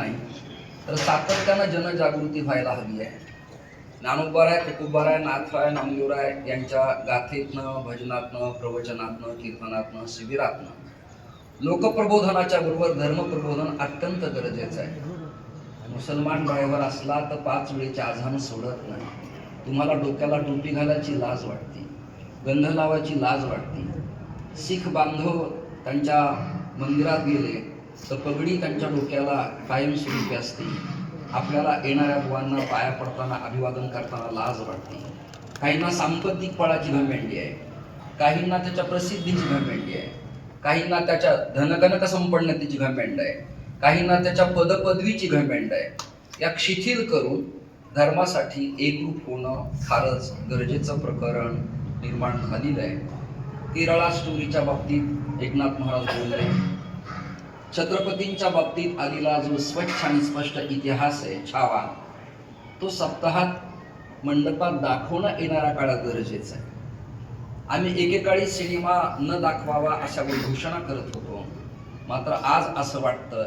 नाही, तर सातत्यानं जनजागृती व्हायला हवी आहे. ज्ञानोबाराय, तुकोबाराय, नाथराय, नामदेवराय यांच्या गाथेतनं, भजनातनं, प्रवचनातनं, कीर्तनातनं, शिबिरातनं लोकप्रबोधनाच्या बरोबर धर्मप्रबोधन अत्यंत गरजेचं आहे. मुसलमान ड्रायव्हर असला तर 5 वेळेची आझान सोडत नाही. तुम्हाला डोक्याला टोपी घालायची लाज वाटते, गंध लावायची लाज वाटते. शीख बांधव त्यांच्या मंदिरात गेले तर पगडी त्यांच्या डोक्याला कायमस्वरूपी असते. आपल्याला येणाऱ्या बुवांना पाया पडताना, अभिवादन करताना लाज वाटते. काहींना सांपत्तिक फळाची घमेंडी आहे, काहींना त्याच्या प्रसिद्धीची घमेंडी आहे, काहींना त्याच्या धनगणक संपन्नतेची घमेंड आहे, काहींना त्याच्या पदपदवीची घमेंड आहे. या शिथिल करून धर्मासाठी एकरूप होणं फारच गरजेचं प्रकरण निर्माण झालेलं आहे. केरळा स्टोरीच्या बाबतीत एकनाथ महाराज बोलले. छत्रपतींच्या बाबतीत आलेला जो स्वच्छ आणि स्पष्ट इतिहास आहे, छावा, तो सप्ताहात मंडपात दाखवणं येणाऱ्या काळात गरजेचं आहे. आम्ही एकेकाळी सिनेमा न दाखवावा अशा घोषणा करत होतो, मात्र आज असं वाटतं